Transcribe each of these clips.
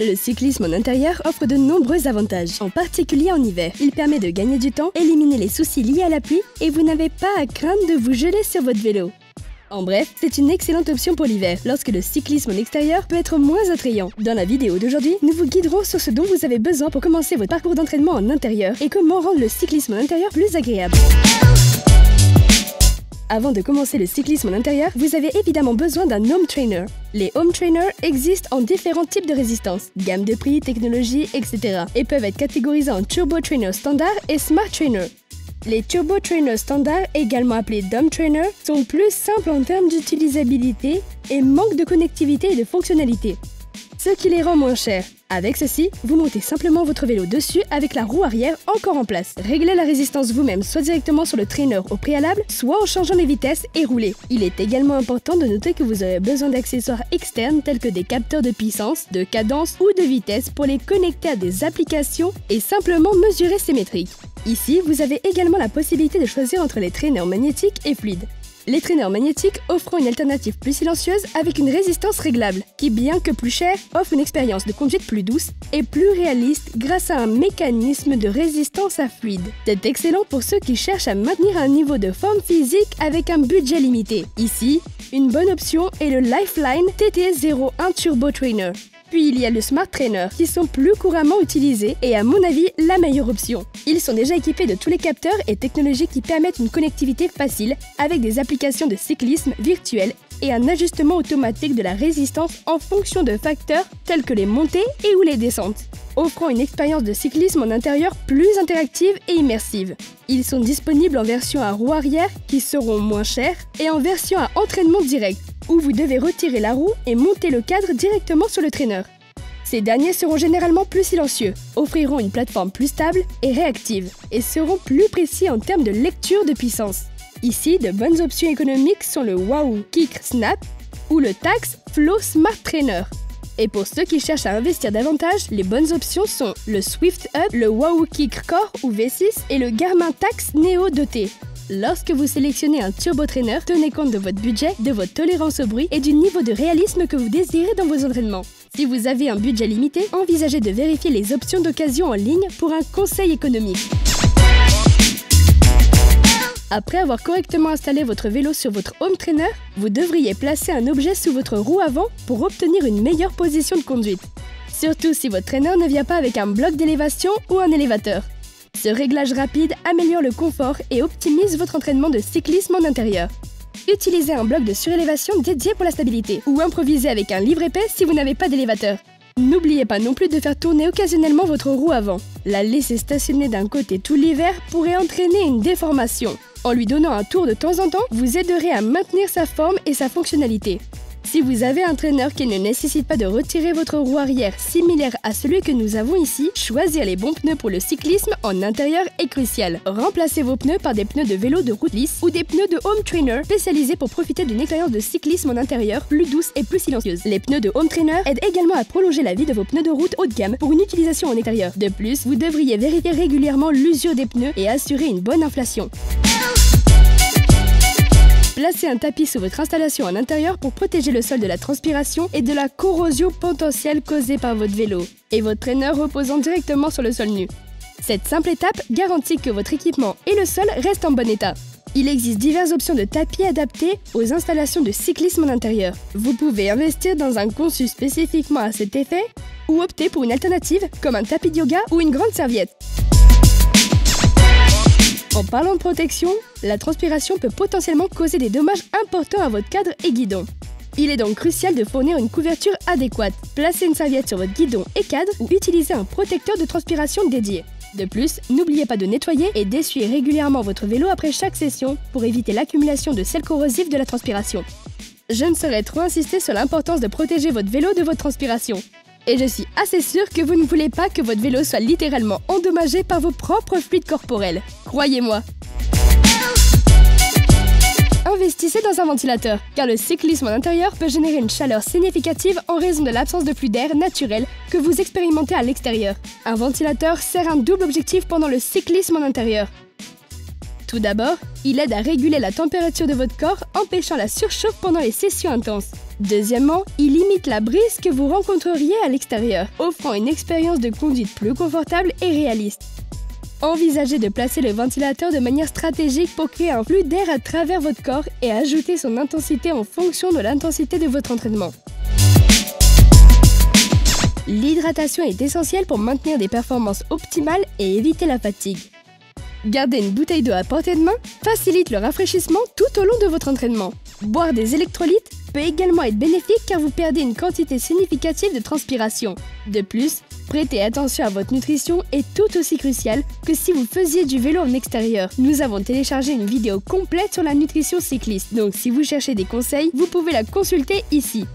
Le cyclisme en intérieur offre de nombreux avantages, en particulier en hiver. Il permet de gagner du temps, éliminer les soucis liés à la pluie et vous n'avez pas à craindre de vous geler sur votre vélo. En bref, c'est une excellente option pour l'hiver, lorsque le cyclisme en extérieur peut être moins attrayant. Dans la vidéo d'aujourd'hui, nous vous guiderons sur ce dont vous avez besoin pour commencer votre parcours d'entraînement en intérieur et comment rendre le cyclisme en intérieur plus agréable. Avant de commencer le cyclisme en intérieur, vous avez évidemment besoin d'un home trainer. Les home trainers existent en différents types de résistance, gamme de prix, technologie, etc. et peuvent être catégorisés en Turbo Trainer standard et Smart Trainer. Les Turbo Trainer standard, également appelés Dome Trainer, sont plus simples en termes d'utilisabilité et manquent de connectivité et de fonctionnalité, ce qui les rend moins chers. Avec ceci, vous montez simplement votre vélo dessus avec la roue arrière encore en place. Réglez la résistance vous-même, soit directement sur le trainer au préalable, soit en changeant les vitesses et roulez. Il est également important de noter que vous aurez besoin d'accessoires externes tels que des capteurs de puissance, de cadence ou de vitesse pour les connecter à des applications et simplement mesurer ces métriques. Ici, vous avez également la possibilité de choisir entre les traîneurs magnétiques et fluides. Les traîneurs magnétiques offrent une alternative plus silencieuse avec une résistance réglable, qui bien que plus chère, offre une expérience de conduite plus douce et plus réaliste grâce à un mécanisme de résistance à fluide. C'est excellent pour ceux qui cherchent à maintenir un niveau de forme physique avec un budget limité. Ici, une bonne option est le Lifeline TT01 Turbo Trainer. Puis il y a le Smart Trainer, qui sont plus couramment utilisés et à mon avis la meilleure option. Ils sont déjà équipés de tous les capteurs et technologies qui permettent une connectivité facile avec des applications de cyclisme virtuel et un ajustement automatique de la résistance en fonction de facteurs tels que les montées et ou les descentes, offrant une expérience de cyclisme en intérieur plus interactive et immersive. Ils sont disponibles en version à roue arrière qui seront moins chères et en version à entraînement direct, où vous devez retirer la roue et monter le cadre directement sur le trainer. Ces derniers seront généralement plus silencieux, offriront une plateforme plus stable et réactive, et seront plus précis en termes de lecture de puissance. Ici, de bonnes options économiques sont le Wahoo Kick Snap ou le Tacx Flow Smart Trainer. Et pour ceux qui cherchent à investir davantage, les bonnes options sont le Swift Hub, le Wahoo Kick Core ou V6 et le Garmin Tacx Neo 2T. Lorsque vous sélectionnez un turbo trainer, tenez compte de votre budget, de votre tolérance au bruit et du niveau de réalisme que vous désirez dans vos entraînements. Si vous avez un budget limité, envisagez de vérifier les options d'occasion en ligne pour un conseil économique. Après avoir correctement installé votre vélo sur votre home trainer, vous devriez placer un objet sous votre roue avant pour obtenir une meilleure position de conduite. Surtout si votre trainer ne vient pas avec un bloc d'élévation ou un élévateur. Ce réglage rapide améliore le confort et optimise votre entraînement de cyclisme en intérieur. Utilisez un bloc de surélévation dédié pour la stabilité ou improvisez avec un livre épais si vous n'avez pas d'élévateur. N'oubliez pas non plus de faire tourner occasionnellement votre roue avant. La laisser stationner d'un côté tout l'hiver pourrait entraîner une déformation. En lui donnant un tour de temps en temps, vous aiderez à maintenir sa forme et sa fonctionnalité. Si vous avez un trainer qui ne nécessite pas de retirer votre roue arrière similaire à celui que nous avons ici, choisir les bons pneus pour le cyclisme en intérieur est crucial. Remplacez vos pneus par des pneus de vélo de route lisse ou des pneus de home trainer spécialisés pour profiter d'une expérience de cyclisme en intérieur plus douce et plus silencieuse. Les pneus de home trainer aident également à prolonger la vie de vos pneus de route haut de gamme pour une utilisation en extérieur. De plus, vous devriez vérifier régulièrement l'usure des pneus et assurer une bonne inflation. Placez un tapis sous votre installation en intérieur pour protéger le sol de la transpiration et de la corrosion potentielle causée par votre vélo, et votre traîneur reposant directement sur le sol nu. Cette simple étape garantit que votre équipement et le sol restent en bon état. Il existe diverses options de tapis adaptés aux installations de cyclisme en intérieur. Vous pouvez investir dans un conçu spécifiquement à cet effet ou opter pour une alternative comme un tapis de yoga ou une grande serviette. En parlant de protection, la transpiration peut potentiellement causer des dommages importants à votre cadre et guidon. Il est donc crucial de fournir une couverture adéquate. Placez une serviette sur votre guidon et cadre ou utilisez un protecteur de transpiration dédié. De plus, n'oubliez pas de nettoyer et d'essuyer régulièrement votre vélo après chaque session pour éviter l'accumulation de sels corrosifs de la transpiration. Je ne saurais trop insister sur l'importance de protéger votre vélo de votre transpiration. Et je suis assez sûre que vous ne voulez pas que votre vélo soit littéralement endommagé par vos propres fluides corporels. Croyez-moi. Investissez dans un ventilateur, car le cyclisme en intérieur peut générer une chaleur significative en raison de l'absence de flux d'air naturel que vous expérimentez à l'extérieur. Un ventilateur sert un double objectif pendant le cyclisme en intérieur. Tout d'abord, il aide à réguler la température de votre corps, empêchant la surchauffe pendant les sessions intenses. Deuxièmement, il limite la brise que vous rencontreriez à l'extérieur, offrant une expérience de conduite plus confortable et réaliste. Envisagez de placer le ventilateur de manière stratégique pour créer un flux d'air à travers votre corps et ajouter son intensité en fonction de l'intensité de votre entraînement. L'hydratation est essentielle pour maintenir des performances optimales et éviter la fatigue. Garder une bouteille d'eau à portée de main facilite le rafraîchissement tout au long de votre entraînement. Boire des électrolytes peut également être bénéfique car vous perdez une quantité significative de transpiration. De plus, prêter attention à votre nutrition est tout aussi crucial que si vous faisiez du vélo en extérieur. Nous avons téléchargé une vidéo complète sur la nutrition cycliste, donc si vous cherchez des conseils, vous pouvez la consulter ici.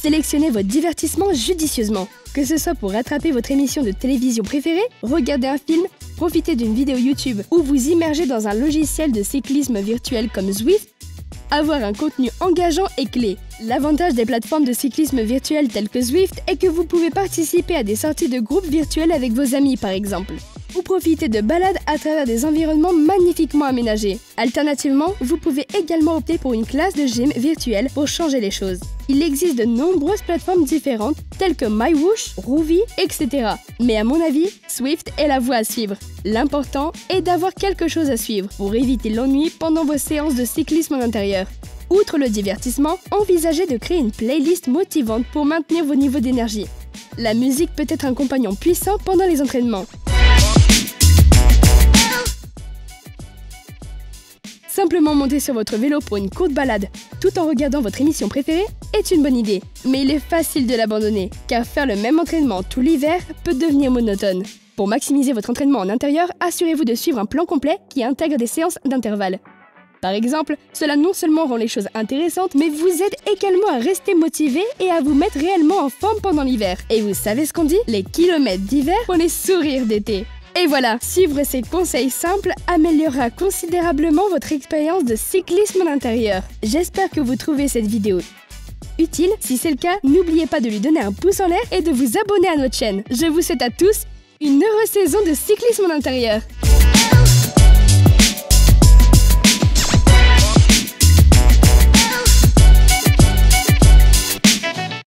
Sélectionnez votre divertissement judicieusement. Que ce soit pour rattraper votre émission de télévision préférée, regarder un film, profiter d'une vidéo YouTube ou vous immerger dans un logiciel de cyclisme virtuel comme Zwift, avoir un contenu engageant est clé. L'avantage des plateformes de cyclisme virtuel telles que Zwift est que vous pouvez participer à des sorties de groupe virtuels avec vos amis par exemple, ou profiter de balades à travers des environnements magnifiquement aménagés. Alternativement, vous pouvez également opter pour une classe de gym virtuelle pour changer les choses. Il existe de nombreuses plateformes différentes telles que MyWhoosh, Rouvy, etc. Mais à mon avis, Zwift est la voie à suivre. L'important est d'avoir quelque chose à suivre pour éviter l'ennui pendant vos séances de cyclisme en intérieur. Outre le divertissement, envisagez de créer une playlist motivante pour maintenir vos niveaux d'énergie. La musique peut être un compagnon puissant pendant les entraînements. Simplement monter sur votre vélo pour une courte balade, tout en regardant votre émission préférée, est une bonne idée. Mais il est facile de l'abandonner, car faire le même entraînement tout l'hiver peut devenir monotone. Pour maximiser votre entraînement en intérieur, assurez-vous de suivre un plan complet qui intègre des séances d'intervalle. Par exemple, cela non seulement rend les choses intéressantes, mais vous aide également à rester motivé et à vous mettre réellement en forme pendant l'hiver. Et vous savez ce qu'on dit? Les kilomètres d'hiver font les sourires d'été. Et voilà, suivre ces conseils simples améliorera considérablement votre expérience de cyclisme en intérieur. J'espère que vous trouvez cette vidéo utile. Si c'est le cas, n'oubliez pas de lui donner un pouce en l'air et de vous abonner à notre chaîne. Je vous souhaite à tous une heureuse saison de cyclisme en intérieur.